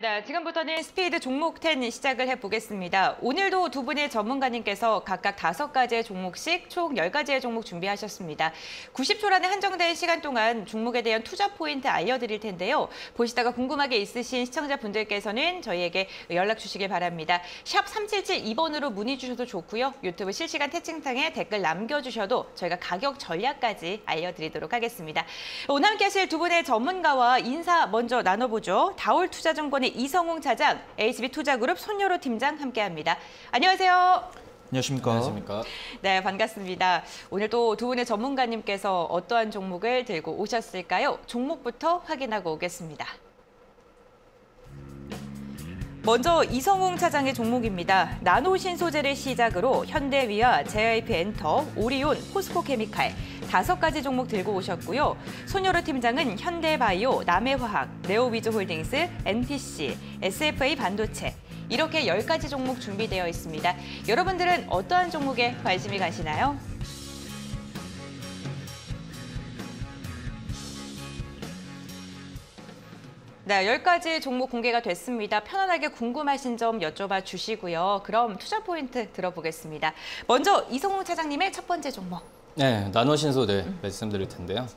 네, 지금부터는 스피드 종목 10 시작을 해보겠습니다. 오늘도 두 분의 전문가님께서 각각 5가지의 종목씩 총 10가지의 종목 준비하셨습니다. 90초라는 한정된 시간 동안 종목에 대한 투자 포인트 알려드릴 텐데요. 보시다가 궁금하게 있으신 시청자분들께서는 저희에게 연락 주시길 바랍니다. 샵 3772번으로 문의 주셔도 좋고요. 유튜브 실시간 채팅창에 댓글 남겨주셔도 저희가 가격 전략까지 알려드리도록 하겠습니다. 오늘 함께 하실 두 분의 전문가와 인사 먼저 나눠보죠. 다올투자증권의 이성웅 차장, HB투자그룹 손여로 팀장 함께합니다. 안녕하세요. 안녕하십니까. 안녕하십니까. 네, 반갑습니다. 오늘 또 두 분의 전문가님께서 어떠한 종목을 들고 오셨을까요? 종목부터 확인하고 오겠습니다. 먼저 이성웅 차장의 종목입니다. 나노신소재를 시작으로 현대위아, JYP엔터, 오리온, 포스코케미칼 5가지 종목 들고 오셨고요. 손여로 팀장은 현대바이오, 남해화학, 네오위즈홀딩스, NPC, SFA 반도체 이렇게 10가지 종목 준비되어 있습니다. 여러분들은 어떠한 종목에 관심이 가시나요? 네, 10가지 종목 공개가 됐습니다. 편안하게 궁금하신 점 여쭤봐 주시고요. 그럼 투자 포인트 들어보겠습니다. 먼저 이성웅 차장님의 첫 번째 종목. 네, 나노신소재 말씀드릴 텐데요.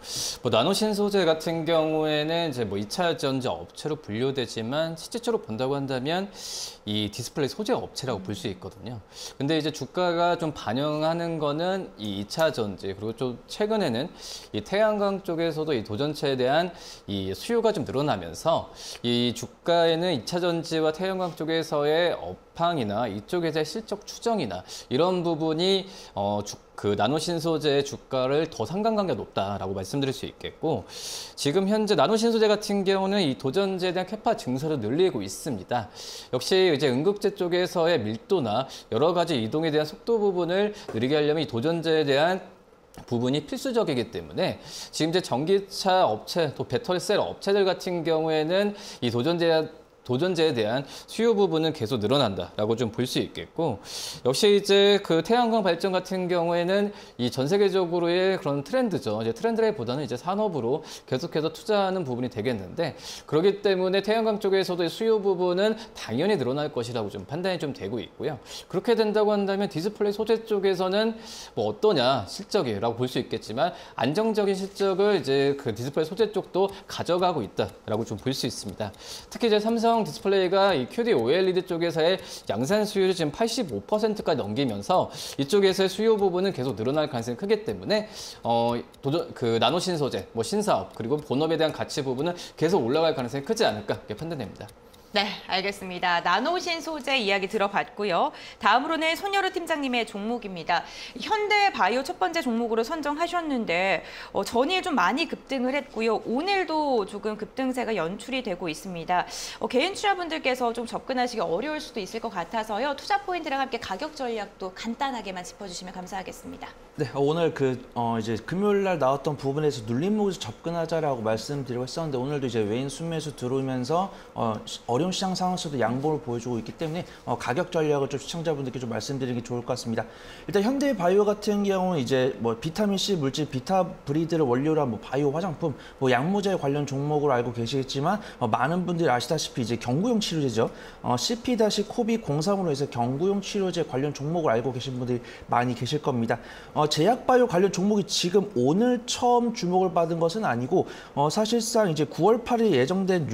나노신소재 같은 경우에는 이제 2차 전지 업체로 분류되지만 실질적으로 본다고 한다면 이 디스플레이 소재 업체라고 볼 수 있거든요. 근데 이제 주가가 좀 반영하는 거는 이 2차 전지 그리고 좀 최근에는 이 태양광 쪽에서도 이 도전체에 대한 이 수요가 좀 늘어나면서 이 주가에는 2차 전지와 태양광 쪽에서의 업황이나 이쪽에서의 실적 추정이나 이런 부분이 그 나노신소재의 주가를 더 상관관계가 높다라고 말씀드릴 수 있겠고, 지금 현재 나노신소재 같은 경우는 이 도전제에 대한 캐파 증설을 늘리고 있습니다. 역시 이제 응급제 쪽에서의 밀도나 여러 가지 이동에 대한 속도 부분을 느리게 하려면 이 도전제에 대한 부분이 필수적이기 때문에 지금 이제 전기차 업체, 또 배터리셀 업체들 같은 경우에는 이 도전제에 대한 수요 부분은 계속 늘어난다라고 좀 볼 수 있겠고, 역시 이제 그 태양광 발전 같은 경우에는 이 전 세계적으로의 그런 트렌드죠. 이제 트렌드라기보다는 이제 산업으로 계속해서 투자하는 부분이 되겠는데, 그렇기 때문에 태양광 쪽에서도 수요 부분은 당연히 늘어날 것이라고 좀 판단이 좀 되고 있고요. 그렇게 된다고 한다면 디스플레이 소재 쪽에서는 어떠냐 실적이라고 볼 수 있겠지만 안정적인 실적을 이제 그 디스플레이 소재 쪽도 가져가고 있다라고 좀 볼 수 있습니다. 특히 이제 삼성 디스플레이가 이 QD OLED 쪽에서의 양산 수율이 지금 85%까지 넘기면서 이쪽에서의 수요 부분은 계속 늘어날 가능성이 크기 때문에 그 나노신소재, 신사업 그리고 본업에 대한 가치 부분은 계속 올라갈 가능성이 크지 않을까 이렇게 판단됩니다. 네, 알겠습니다. 나노신소재 이야기 들어봤고요. 다음으로는 손여로 팀장님의 종목입니다. 현대바이오 첫 번째 종목으로 선정하셨는데 전일 좀 많이 급등을 했고요. 오늘도 조금 급등세가 연출이 되고 있습니다. 개인 투자분들께서 좀 접근하시기 어려울 수도 있을 것 같아서요. 투자 포인트랑 함께 가격 전략도 간단하게만 짚어주시면 감사하겠습니다. 네, 오늘 이제 금요일 날 나왔던 부분에서 눌림목에서 접근하자라고 말씀드리고 했었는데, 오늘도 이제 외인 순매수 들어오면서 어려운 시장 상황에서도 양보를 보여주고 있기 때문에 가격 전략을 좀 시청자분들께 좀 말씀드리는 게 좋을 것 같습니다. 일단 현대바이오 같은 경우는 이제 비타민 C 물질 비타브리드를 원료로 한 바이오 화장품, 약물제 관련 종목으로 알고 계시겠지만 많은 분들이 아시다시피 이제 경구용 치료제죠. CP-코비03으로 해서 경구용 치료제 관련 종목을 알고 계신 분들이 많이 계실 겁니다. 제약바이오 관련 종목이 지금 오늘 처음 주목을 받은 것은 아니고 사실상 이제 9월 8일 예정된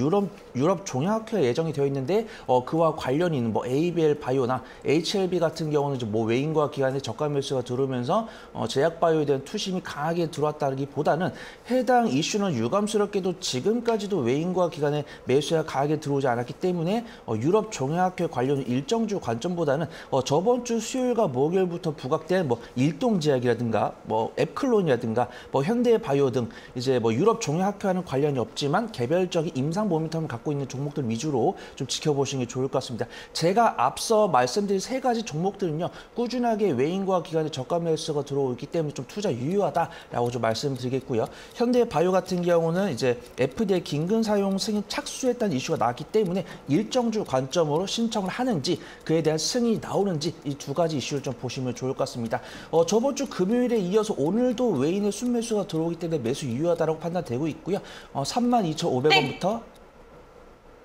유럽 종약회 예정이 되어 있는데 그와 관련이 있는 ABL 바이오나 HLB 같은 경우는 이제 외인과 기관의 저가 매수가 들어오면서 제약바이오에 대한 투심이 강하게 들어왔다기보다는 해당 이슈는 유감스럽게도 지금까지도 외인과 기관의 매수가 강하게 들어오지 않았기 때문에 유럽 종약회 관련 일정주 관점보다는 저번 주 수요일과 목요일부터 부각된 일동제약이라든가 앱클론이라든가 현대바이오 등 이제 유럽 종약회와는 관련이 없지만 개별적인 임상 모멘텀을 갖고 있는 종목들 위주로 좀 지켜보시는 게 좋을 것 같습니다. 제가 앞서 말씀드린 3가지 종목들은요, 꾸준하게 외인과 기관의 저가 매수가 들어오기 때문에 좀 투자 유효하다라고 좀 말씀드리겠고요. 현대바이오 같은 경우는 이제 FDA 긴급 사용 승인 착수했다는 이슈가 나왔기 때문에 일정주 관점으로 신청을 하는지 그에 대한 승인이 나오는지 이 2가지 이슈를 좀 보시면 좋을 것 같습니다. 저번 주 금요일에 이어서 오늘도 외인의 순매수가 들어오기 때문에 매수 유효하다고 판단되고 있고요. 32,500원부터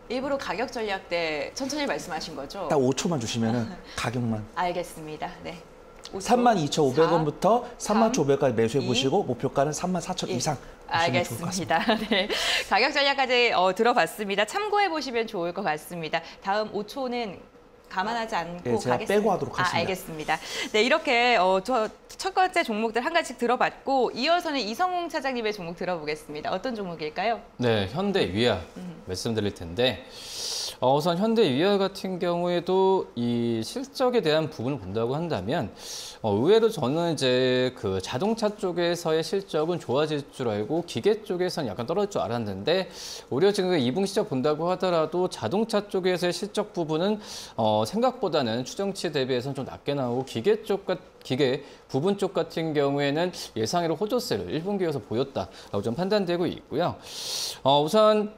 일부러 가격 전략 때 천천히 말씀하신 거죠? 딱 5초만 주시면은 가격만. 알겠습니다. 네. 32,500원부터 31,500원까지 매수해 2. 보시고 목표가는 34,000원 이상 보시면 좋을 것 같습니다. 알겠습니다. 네. 가격 전략까지 들어봤습니다. 참고해 보시면 좋을 것 같습니다. 다음 5초는 감안하지 않고 네, 제가 가겠습니다. 빼고 하도록 하겠습니다. 알겠습니다. 네, 이렇게 첫 번째 종목들 한 가지씩 들어봤고 이어서는 이성웅 차장님의 종목 들어보겠습니다. 어떤 종목일까요? 네, 현대위아 말씀드릴 텐데 우선 현대위아 같은 경우에도 이 실적에 대한 부분을 본다고 한다면 의외로 저는 이제 그 자동차 쪽에서의 실적은 좋아질 줄 알고 기계 쪽에서는 약간 떨어질 줄 알았는데 오히려 지금 2분기 실적 본다고 하더라도 자동차 쪽에서의 실적 부분은 생각보다는 추정치 대비해서는 좀 낮게 나오고 기계 부분 쪽 같은 경우에는 예상외로 호조세를 1분기에서 보였다라고 좀 판단되고 있고요. 우선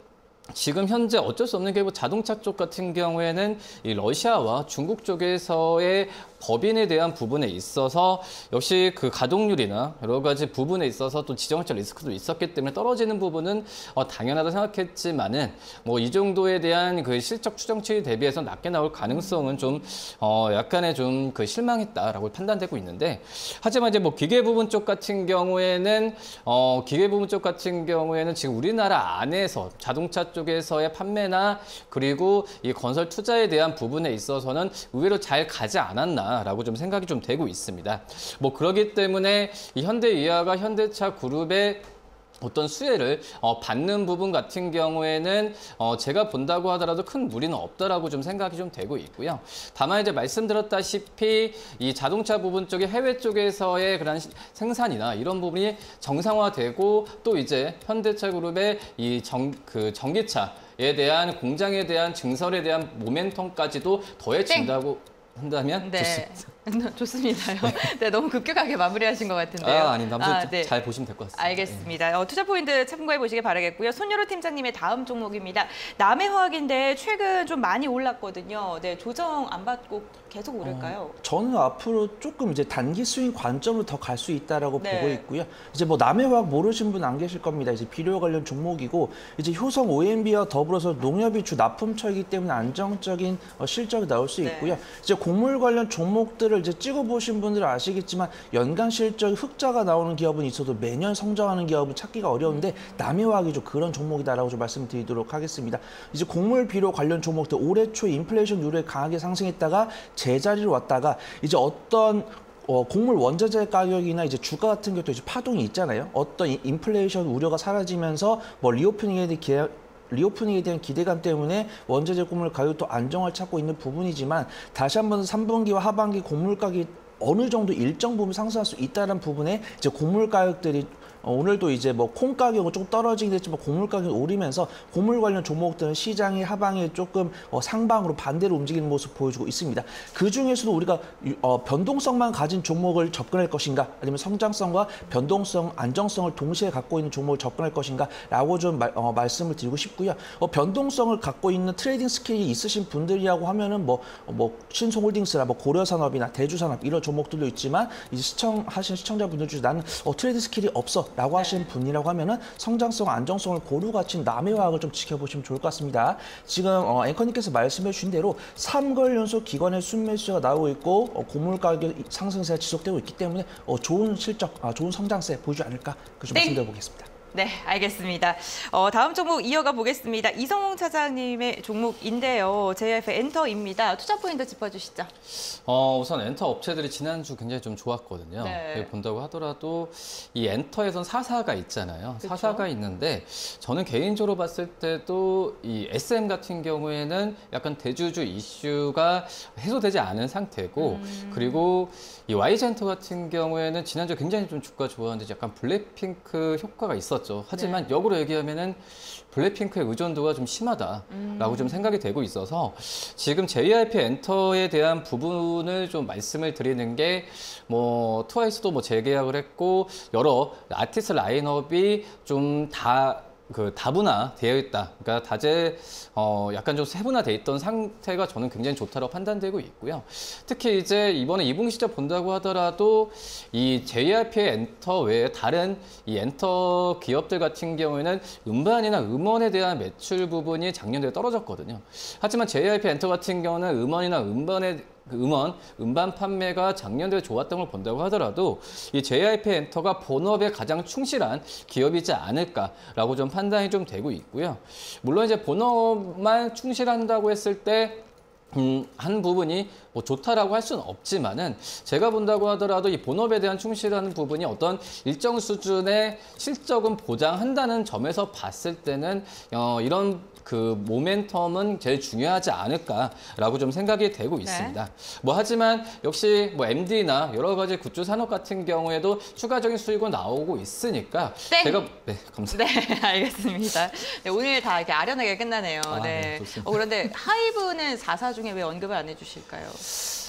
지금 현재 어쩔 수 없는 게 자동차 쪽 같은 경우에는 이 러시아와 중국 쪽에서의 법인에 대한 부분에 있어서 역시 그 가동률이나 여러 가지 부분에 있어서 또 지정학적 리스크도 있었기 때문에 떨어지는 부분은 당연하다 생각했지만은 뭐 이 정도에 대한 그 실적 추정치 대비해서 낮게 나올 가능성은 좀 약간의 좀 그 실망했다라고 판단되고 있는데 하지만 이제 뭐 기계 부분 쪽 같은 경우에는 지금 우리나라 안에서 자동차 쪽에서의 판매나 그리고 이 건설 투자에 대한 부분에 있어서는 의외로 잘 가지 않았나. 라고 좀 생각이 좀 되고 있습니다. 뭐 그렇기 때문에 이 현대위아가 현대차 그룹의 어떤 수혜를 받는 부분 같은 경우에는 제가 본다고 하더라도 큰 무리는 없다라고 좀 생각이 좀 되고 있고요. 다만 이제 말씀드렸다시피 이 자동차 부분 쪽에 해외 쪽에서의 그런 생산이나 이런 부분이 정상화되고 또 이제 현대차 그룹의 이 전기차에 대한 공장에 대한 증설에 대한 모멘텀까지도 더해진다고 한다면 좋습니다. 좋습니다요. 네, 너무 급격하게 마무리하신 것 같은데요. 아닙니다. 네. 잘 보시면 될 것 같습니다. 알겠습니다. 투자 포인트 참고해 보시길 바라겠고요. 손여로 팀장님의 다음 종목입니다. 남해화학인데 최근 좀 많이 올랐거든요. 네, 조정 안 받고 계속 오를까요? 저는 앞으로 조금 이제 단기 스윙 관점으로 더 갈 수 있다라고 네. 보고 있고요. 이제 뭐 남해화학 모르신 분 안 계실 겁니다. 이제 비료 관련 종목이고 이제 효성 OMB와 더불어서 농협이 주 납품처이기 때문에 안정적인 실적이 나올 수 있고요. 네. 이제 곡물 관련 종목들을 이제 찍어보신 분들은 아시겠지만 연간 실적 흑자가 나오는 기업은 있어도 매년 성장하는 기업은 찾기가 어려운데 남해화학이 좀 그런 종목이다라고 좀 말씀드리도록 하겠습니다. 이제 곡물 비료 관련 종목들 올해 초 인플레이션율에 강하게 상승했다가 제자리로 왔다가 이제 어떤 곡물 원자재 가격이나 이제 주가 같은 것도 이제 파동이 있잖아요. 어떤 인플레이션 우려가 사라지면서 뭐 리오프닝에 대한 기대감 때문에 원자재 곡물 가격도 안정을 찾고 있는 부분이지만 다시 한번 3분기와 하반기 곡물 가격이 어느 정도 일정 부분 상승할 수 있다는 부분에 이제 곡물 가격들이 오늘도 이제 뭐 콩 가격은 조금 떨어지긴 했지만 곡물 가격이 오르면서 곡물 관련 종목들은 시장이 하방에 조금 상방으로 반대로 움직이는 모습 보여주고 있습니다. 그 중에서도 우리가 변동성만 가진 종목을 접근할 것인가 아니면 성장성과 변동성, 안정성을 동시에 갖고 있는 종목을 접근할 것인가라고 좀 말씀을 드리고 싶고요. 변동성을 갖고 있는 트레이딩 스킬이 있으신 분들이라고 하면은 뭐 신송홀딩스나 뭐 고려산업이나 대주산업 이런 종목들도 있지만 이제 시청하신 시청자분들 중에 나는 트레이딩 스킬이 없어. 라고 하시는 분이라고 하면은 성장성, 안정성을 고루 갖춘 남해화학을 좀 지켜보시면 좋을 것 같습니다. 지금 앵커님께서 말씀해 주신 대로 3개월 연속 기관의 순매수가 나오고 있고 곡물 가격 상승세가 지속되고 있기 때문에 좋은 실적, 좋은 성장세 보이지 않을까 좀 말씀드려 보겠습니다. 네, 알겠습니다. 다음 종목 이어가 보겠습니다. 이성웅 차장님의 종목인데요. JF 엔터입니다. 투자 포인트 짚어주시죠. 우선 엔터 업체들이 지난주 굉장히 좀 좋았거든요. 네. 본다고 하더라도 이 엔터에선 사사가 있잖아요. 그렇죠. 사사가 있는데 저는 개인적으로 봤을 때도 이 SM 같은 경우에는 약간 대주주 이슈가 해소되지 않은 상태고 그리고 이 YG엔터 같은 경우에는 지난주 굉장히 좀 주가 좋았는데 약간 블랙핑크 효과가 있었죠. 하지만 네. 역으로 얘기하면은 블랙핑크의 의존도가 좀 심하다라고 좀 생각이 되고 있어서 지금 JYP 엔터에 대한 부분을 좀 말씀을 드리는 게 뭐 트와이스도 뭐 재계약을 했고 여러 아티스트 라인업이 좀 다 그 다분화되어 있다. 그러니까 다재 약간 좀 세분화되어 있던 상태가 저는 굉장히 좋다고 판단되고 있고요. 특히 이제 이번에 2분기 실적 본다고 하더라도 이 JYP 엔터 외에 다른 이 엔터 기업들 같은 경우에는 음반이나 음원에 대한 매출 부분이 작년에 떨어졌거든요. 하지만 JYP 엔터 같은 경우는 음원이나 음반 판매가 작년도에 좋았던 걸 본다고 하더라도 이 JYP 엔터가 본업에 가장 충실한 기업이지 않을까라고 좀 판단이 좀 되고 있고요. 물론 이제 본업만 충실한다고 했을 때 한 부분이 뭐 좋다라고 할 수는 없지만은 제가 본다고 하더라도 이 본업에 대한 충실한 부분이 어떤 일정 수준의 실적은 보장한다는 점에서 봤을 때는 이런 그 모멘텀은 제일 중요하지 않을까라고 좀 생각이 되고 있습니다. 뭐 하지만 역시 뭐 MD나 여러 가지 굿즈 산업 같은 경우에도 추가적인 수익은 나오고 있으니까 제가 감사합니다. 네, 알겠습니다. 네, 오늘 다 이렇게 아련하게 끝나네요. 네. 좋습니다. 그런데 하이브는 4사 중에 왜 언급을 안 해주실까요?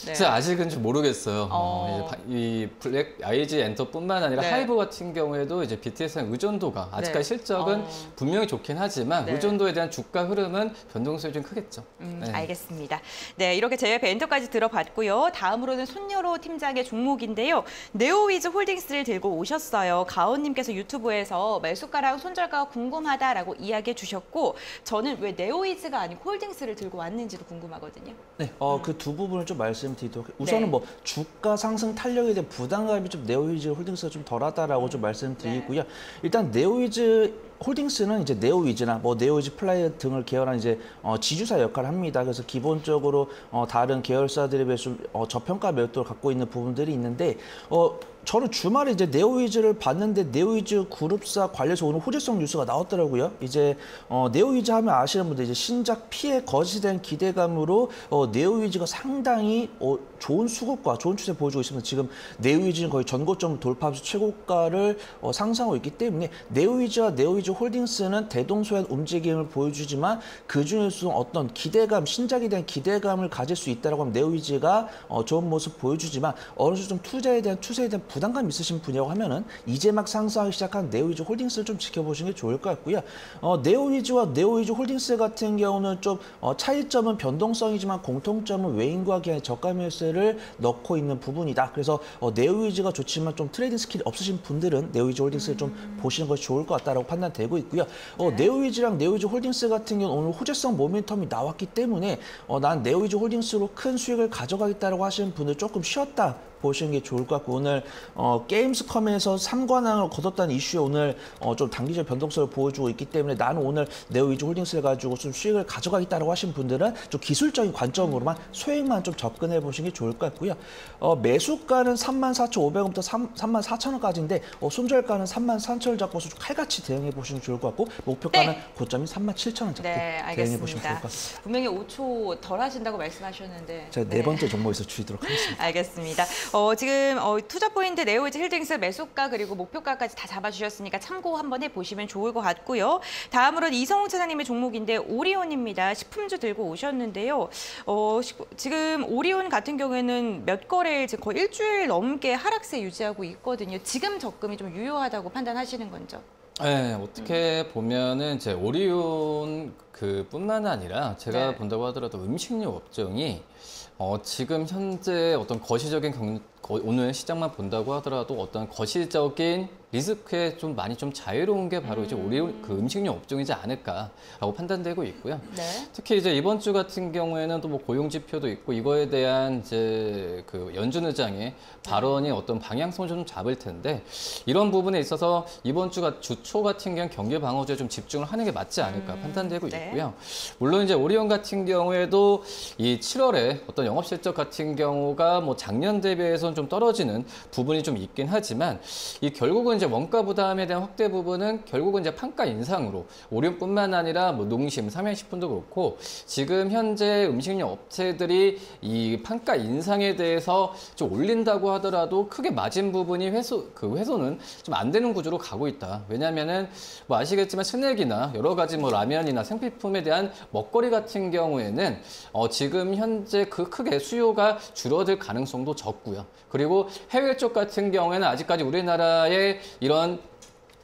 네. 제가 아직은 좀 모르겠어요. 이 블랙 IG 엔터뿐만 아니라 하이브 같은 경우에도 이제 BTS의 의존도가 아직까지 실적은 분명히 좋긴 하지만 의존도에 대한 주가 흐름은 변동성이 좀 크겠죠. 알겠습니다. 네, 이렇게 JYP 엔터까지 들어봤고요. 다음으로는 손여로 팀장의 종목인데요. 네오위즈 홀딩스를 들고 오셨어요. 가온님께서 유튜브에서 매수가랑 손절가가 궁금하다라고 이야기해 주셨고 저는 왜 네오위즈가 아니고 홀딩스를 들고 왔는지도 궁금하거든요. 네, 그 두 부분을 좀 말씀드리도록 우선은 뭐 주가 상승 탄력에 대한 부담감이 좀 네오위즈 홀딩스가 좀 덜하다라고 좀 말씀드리고요. 일단 네오위즈 홀딩스는 이제 네오위즈나 뭐 네오위즈 플라이 등을 계열한 이제 지주사 역할을 합니다. 그래서 기본적으로 다른 계열사들에 비해서 좀 저평가 매도를 갖고 있는 부분들이 있는데 저는 주말에 이제 네오위즈를 봤는데 네오위즈 그룹사 관련해서 오늘 호재성 뉴스가 나왔더라고요. 이제 네오위즈 하면 아시는 분들 이제 신작 피해 거짓에 대한 기대감으로 네오위즈가 상당히 좋은 수급과 좋은 추세 보여주고 있습니다. 지금 네오위즈는 거의 전고점을 돌파하면서 최고가를 상승하고 있기 때문에 네오위즈와 네오위즈 홀딩스는 대동소이한 움직임을 보여주지만 그 중에서 어떤 기대감, 신작에 대한 기대감을 가질 수 있다라고 하면 네오위즈가 좋은 모습 보여주지만 어느 정도 좀 투자에 대한 추세에 대한 부담감 있으신 분이라고 하면은 이제 막 상승하기 시작한 네오위즈 홀딩스를 좀 지켜보시는 게 좋을 것 같고요. 네오위즈와 네오위즈 홀딩스 같은 경우는 좀 차이점은 변동성이지만 공통점은 외인과 기관의 저가 매수를 넣고 있는 부분이다. 그래서 네오위즈가 좋지만 좀 트레이딩 스킬이 없으신 분들은 네오위즈 홀딩스를 좀 보시는 것이 좋을 것 같다라고 판단되고 있고요. 네오위즈랑 네오위즈 홀딩스 같은 경우는 오늘 호재성 모멘텀이 나왔기 때문에 난 네오위즈 홀딩스로 큰 수익을 가져가겠다라고 하시는 분들 조금 쉬었다 보시는 게 좋을 것 같고 오늘 게임스컴에서 3관왕을 거뒀다는 이슈에 오늘 좀 단기적 변동성을 보여주고 있기 때문에 나는 오늘 네오위즈 홀딩스를 가지고 좀 수익을 가져가겠다라고 하신 분들은 좀 기술적인 관점으로만 소액만 좀 접근해 보시는 게 좋을 것 같고요. 매수가는 34,500원부터 34,000원까지인데 손절가는 33,000원 잡고서 칼같이 대응해 보시면 좋을 것 같고 목표가는 고점이 37,000원 잡고 대응해 보시면 좋을 것 같습니다. 분명히 5초 덜 하신다고 말씀하셨는데 제가 네 번째 종목에서 줄이도록 하겠습니다. 알겠습니다. 지금 투자 포인트 네오위즈 홀딩스 매수가 그리고 목표가까지 다 잡아주셨으니까 참고 한번 해보시면 좋을 것 같고요. 다음으로는 이성웅 차장님의 종목인데 오리온입니다. 식품주 들고 오셨는데요. 지금 오리온 같은 경우에는 몇 거래일 지금 거의 일주일 넘게 하락세 유지하고 있거든요. 지금 접근이 좀 유효하다고 판단하시는 건죠? 네, 어떻게 보면은 이제 오리온 그뿐만 아니라 제가 본다고 하더라도 음식료 업종이 지금 현재 어떤 거시적인 오늘 시장만 본다고 하더라도 어떤 거시적인 리스크에 좀 많이 좀 자유로운 게 바로 이제 오리온 그 음식료 업종이지 않을까라고 판단되고 있고요. 특히 이제 이번 주 같은 경우에는 또 뭐 고용 지표도 있고 이거에 대한 이제 그 연준 의장의 발언이 어떤 방향성을 좀 잡을 텐데 이런 부분에 있어서 이번 주가 주초 같은 경우 경기 방어주에 좀 집중을 하는 게 맞지 않을까 판단되고 있고요. 물론 이제 오리온 같은 경우에도 이 7월에 어떤 영업 실적 같은 경우가 뭐 작년 대비해서는 좀 떨어지는 부분이 좀 있긴 하지만 이 결국은 이제 원가 부담에 대한 확대 부분은 결국은 이제 판가 인상으로 오리온뿐만 아니라 뭐 농심, 삼양식품도 그렇고 지금 현재 음식료 업체들이 이 판가 인상에 대해서 좀 올린다고 하더라도 크게 마진 부분이 회소는 좀 안 되는 구조로 가고 있다. 왜냐면은 뭐 아시겠지만 스낵이나 여러 가지 뭐 라면이나 생필품에 대한 먹거리 같은 경우에는 지금 현재 크게 수요가 줄어들 가능성도 적고요. 그리고 해외 쪽 같은 경우에는 아직까지 우리나라의 이런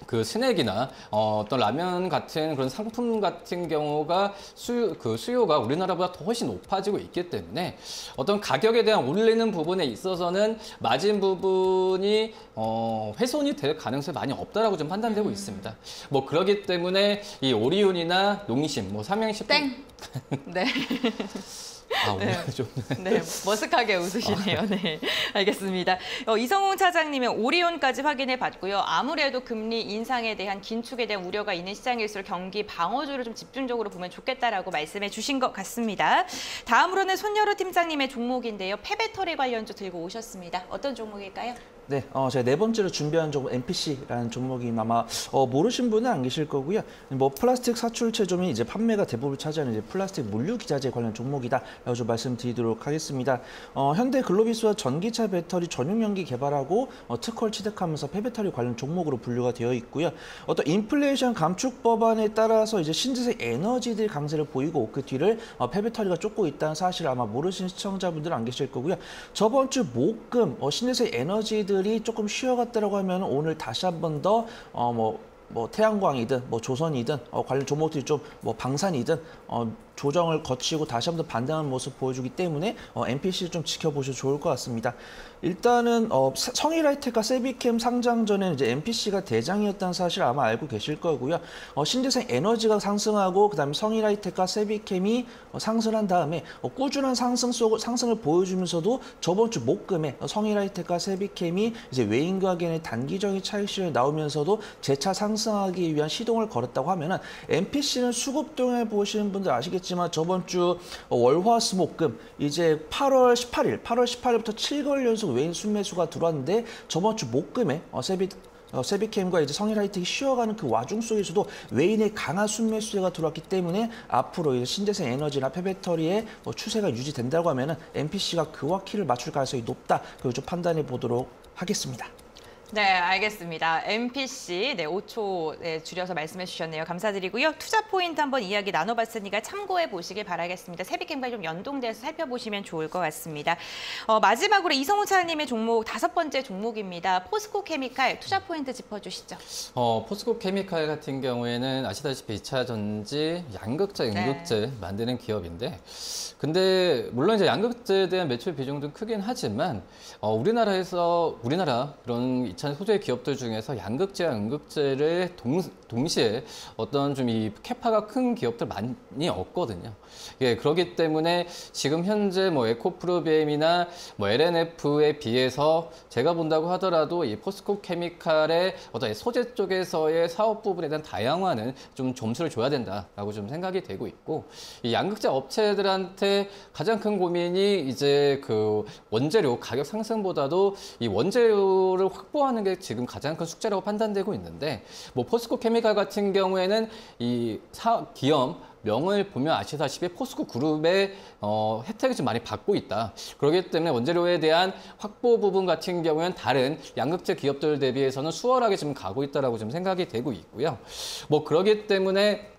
그 스낵이나 어떤 라면 같은 그런 상품 같은 경우가 수요가 우리나라보다 더 훨씬 높아지고 있기 때문에 어떤 가격에 대한 올리는 부분에 있어서는 마진 부분이 훼손이 될 가능성이 많이 없다라고 좀 판단되고 있습니다. 뭐 그렇기 때문에 이 오리온이나 농심, 뭐 삼양식품 땡. 네. 오늘 좀 네, 머쓱하게 웃으시네요. 네, 알겠습니다. 이성웅 차장님은 오리온까지 확인해 봤고요. 아무래도 금리 인상에 대한 긴축에 대한 우려가 있는 시장일수록 경기 방어주를 좀 집중적으로 보면 좋겠다라고 말씀해 주신 것 같습니다. 다음으로는 손여루 팀장님의 종목인데요. 폐배터리 관련주 들고 오셨습니다. 어떤 종목일까요? 네, 제가 네 번째로 준비한 종목 MPC라는 종목이 아마 모르신 분은 안 계실 거고요. 뭐 플라스틱 사출 체조미 이제 판매가 대부분 차지하는 이제 플라스틱 물류 기자재 관련 종목이다라고 좀 말씀드리도록 하겠습니다. 현대 글로비스와 전기차 배터리 전용 연기 개발하고 특허를 취득하면서 폐배터리 관련 종목으로 분류가 되어 있고요. 어떤 인플레이션 감축 법안에 따라서 이제 신재생 에너지들 강세를 보이고 그 뒤를 폐배터리가 쫓고 있다는 사실을 아마 모르시는 시청자분들은 안 계실 거고요. 저번 주 목금 신재생 에너지들 이 조금 쉬어갔다라고 하면 오늘 다시 한 번 더 뭐 태양광이든 뭐 조선이든 관련 종목들이 좀 뭐 방산이든 조정을 거치고 다시 한 번 더 반등하는 모습 보여주기 때문에 MPC를 좀 지켜보셔도 좋을 것 같습니다. 일단은 성일하이텍과 세비캠 상장 전에는 이제 MPC가 대장이었다는 사실 아마 알고 계실 거고요. 신재생 에너지가 상승하고 그다음에 성일하이텍과 세비캠이 상승한 다음에 꾸준한 상승을 보여주면서도 저번 주 목금에 성일하이텍과 세비캠이 이제 외인 가격의 단기적인 차익 실현이 나오면서도 재차 상승하기 위한 시동을 걸었다고 하면은 MPC는 수급 동향을 보시는 분들 아시겠지만 저번 주 월화수목금 이제 8월 18일부터 7개월 연속 외인 순매수가 들어왔는데 저번 주 목금에 세비캠과 이제 성일하이텍이 쉬어가는 그 와중 속에서도 외인의 강한 순매수가 들어왔기 때문에 앞으로 이제 신재생 에너지나 폐배터리의 추세가 유지된다고 하면은 MPC가 그와 키를 맞출 가능성이 높다. 그걸 좀 판단해 보도록 하겠습니다. 네, 알겠습니다. MPC 5초 줄여서 말씀해 주셨네요. 감사드리고요. 투자 포인트 한번 이야기 나눠봤으니까 참고해 보시길 바라겠습니다. 세비캠과 좀 연동돼서 살펴보시면 좋을 것 같습니다. 마지막으로 이성우 차장님의 종목 5번째 종목입니다. 포스코 케미칼 투자 포인트 짚어주시죠. 포스코 케미칼 같은 경우에는 아시다시피 2차 전지 양극재, 음극재 만드는 기업인데 근데 물론 이제 양극재에 대한 매출 비중도 크긴 하지만 우리나라 그런 2차 소재 기업들 중에서 양극재와 음극재를 동시에 어떤 좀 이 캐파가 큰 기업들 많이 없거든요. 예, 그렇기 때문에 지금 현재 뭐 에코프로비엠이나 뭐 LNF에 비해서 제가 본다고 하더라도 이 포스코 케미칼의 어떤 소재 쪽에서의 사업 부분에 대한 다양화는 좀 점수를 줘야 된다라고 좀 생각이 되고 있고 이 양극재 업체들한테 가장 큰 고민이 이제 그 원재료 가격 상승보다도 이 원재료를 확보하는 게 지금 가장 큰 숙제라고 판단되고 있는데 뭐 포스코 케미칼 같은 경우에는 이 기업 명을 보면 아시다시피 포스코 그룹의 혜택을 좀 많이 받고 있다. 그렇기 때문에 원재료에 대한 확보 부분 같은 경우에는 다른 양극재 기업들 대비해서는 수월하게 지금 가고 있다라고 좀 생각이 되고 있고요. 뭐 그렇기 때문에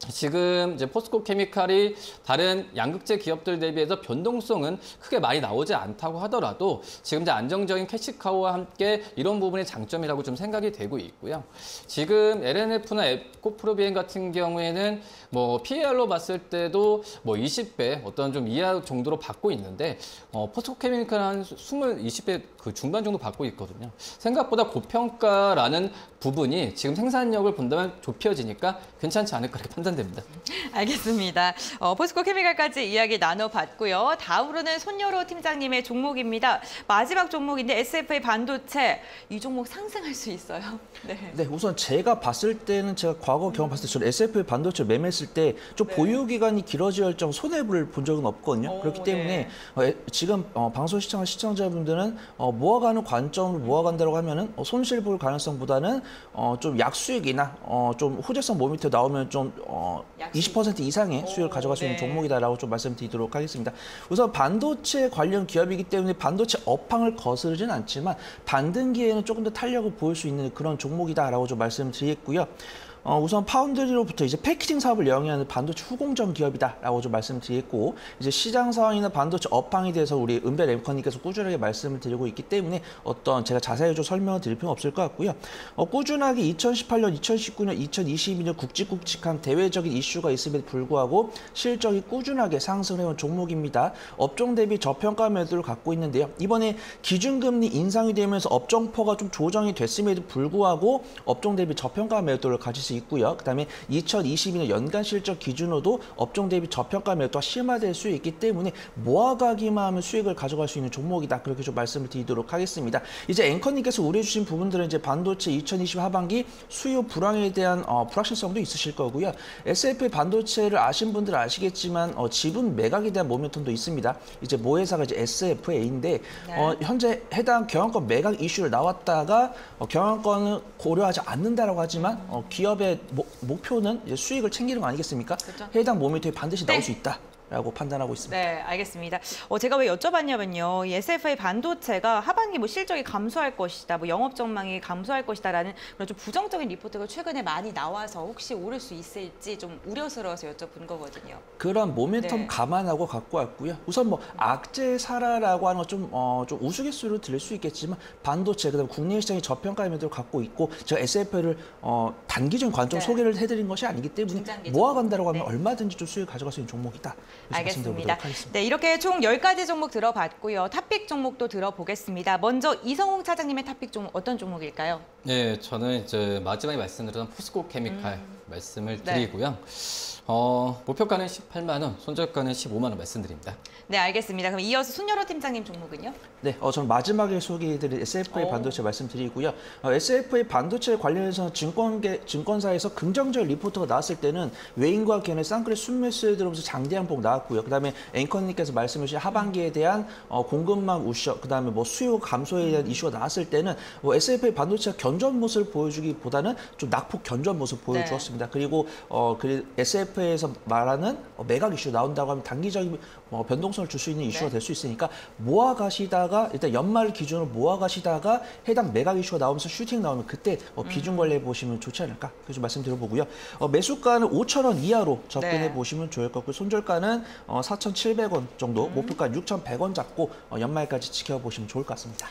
지금 이제 포스코 케미칼이 다른 양극재 기업들 대비해서 변동성은 크게 많이 나오지 않다고 하더라도 지금 이제 안정적인 캐시카우와 함께 이런 부분이 장점이라고 좀 생각이 되고 있고요. 지금 LNF나 에코프로비엠 같은 경우에는 뭐 PER로 봤을 때도 뭐 20배 어떤 좀 이하 정도로 받고 있는데 포스코 케미칼 한 20배 그 중반 정도 받고 있거든요. 생각보다 고평가라는 부분이 지금 생산력을 본다면 좁혀지니까 괜찮지 않을까 이렇게 판단됩니다. 알겠습니다. 포스코 케미칼까지 이야기 나눠봤고요. 다음으로는 손여루 팀장님의 종목입니다. 마지막 종목인데 SFA 반도체 이 종목 상승할 수 있어요. 네, 우선 제가 봤을 때는 제가 과거 경험 봤을 때 저는 SFA 반도체 매매했을 때 좀 보유 기간이 길어질 정도 손해를 본 적은 없거든요. 그렇기 때문에 지금 방송 시청한 시청자분들은 모아가는 관점으로 모아간다고 하면은 손실 볼 가능성보다는 좀 약수익이나 좀 호재성 모멘트 나오면 좀 20% 이상의 수익을 가져갈 수 있는 종목이다라고 좀 말씀드리도록 하겠습니다. 우선 반도체 관련 기업이기 때문에 반도체 업황을 거스르지는 않지만 반등기에는 조금 더 탄력을 보일 수 있는 그런 종목이다라고 좀 말씀드리겠고요. 우선 파운드리로부터 이제 패키징 사업을 영위하는 반도체 후공정 기업이다라고 좀 말씀드리겠고, 이제 시장 상황이나 반도체 업황에 대해서 우리 은별 앵커님께서 꾸준하게 말씀을 드리고 있기 때문에 어떤 제가 자세히 좀 설명을 드릴 필요는 없을 것 같고요. 꾸준하게 2018년, 2019년, 2022년 굵직굵직한 대외적인 이슈가 있음에도 불구하고 실적이 꾸준하게 상승해온 종목입니다. 업종 대비 저평가 매도를 갖고 있는데요. 이번에 기준금리 인상이 되면서 업종포가 좀 조정이 됐음에도 불구하고 업종 대비 저평가 매도를 가질 수 있고요. 그다음에 2022년 연간 실적 기준으로도 업종 대비 저평가 매도가 심화될 수 있기 때문에 모아가기만 하면 수익을 가져갈 수 있는 종목이다. 그렇게 좀 말씀을 드리도록 하겠습니다. 이제 앵커님께서 우려해 주신 부분들은 이제 반도체 2020 하반기 수요 불황에 대한 불확실성도 있으실 거고요. SFA 반도체를 아신 분들은 아시겠지만 지분 매각에 대한 모멘텀도 있습니다. 이제 모회사가 이제 SFA인데 네. 현재 해당 경영권 매각 이슈를 나왔다가 경영권을 고려하지 않는다라고 하지만 기업의 목표는 이제 수익을 챙기는 거 아니겠습니까? 그렇죠. 해당 모멘텀이 반드시 나올 네. 수 있다라고 판단하고 있습니다. 네, 알겠습니다. 제가 왜 여쭤봤냐면요. 이 SFA 반도체가 하반기 뭐 실적이 감소할 것이다, 뭐 영업 전망이 감소할 것이다라는 그런 좀 부정적인 리포트가 최근에 많이 나와서 혹시 오를 수 있을지 좀 우려스러워서 여쭤본 거거든요. 그런 모멘텀 네. 감안하고 갖고 왔고요. 우선 뭐 악재사라라고 하는 건 좀 우스갯소리로 들릴 수 있겠지만 반도체 그다음 국내 시장이 저평가 매도를 갖고 있고 제가 SF를 단기적인 관점 네. 소개를 해드린 것이 아니기 때문에 중장기 모아간다라고 하면 네. 얼마든지 좀 수익을 가져갈 수 있는 종목이다. 알겠습니다. 하겠습니다. 네, 이렇게 총 10가지 종목 들어봤고요. 탑픽 종목도 들어보겠습니다. 먼저 이성웅 차장님의 탑픽 종목 어떤 종목일까요? 네, 저는 이제 마지막에 말씀드렸던 포스코 케미칼 말씀을 네. 드리고요. 목표가는 18만 원, 손절가는 15만 원 말씀드립니다. 네, 알겠습니다. 그럼 이어서 손여로 팀장님 종목은요? 네, 저는 마지막에 소개해드릴 SFA 반도체 말씀드리고요. SFA 반도체 관련해서 증권사에서 긍정적 리포트가 나왔을 때는 외인과 견해 쌍끌의 순매수에 들어오면서 장대양봉 나왔고요. 그다음에 앵커님께서 말씀하신 하반기에 대한 공급망 우셔, 그다음에 뭐 수요 감소에 대한 이슈가 나왔을 때는 SFA 반도체가 견조한 모습을 보여주기보다는 좀 낙폭 견조한 모습을 보여주었습니다. 그리고 SFA에서 말하는 매각 이슈 나온다고 하면 단기적인 변동성을 줄 수 있는 이슈가 될 수 있으니까 모아가시다가 일단 연말 기준으로 모아가시다가 해당 매각 이슈가 나오면서 슈팅 나오면 그때 비중 관리해 보시면 좋지 않을까 그래서 좀 말씀드려보고요. 매수가는 5,000원 이하로 접근해 보시면 좋을 것 같고 손절가는 4,700원 정도, 목표가 6,100원 잡고 연말까지 지켜보시면 좋을 것 같습니다.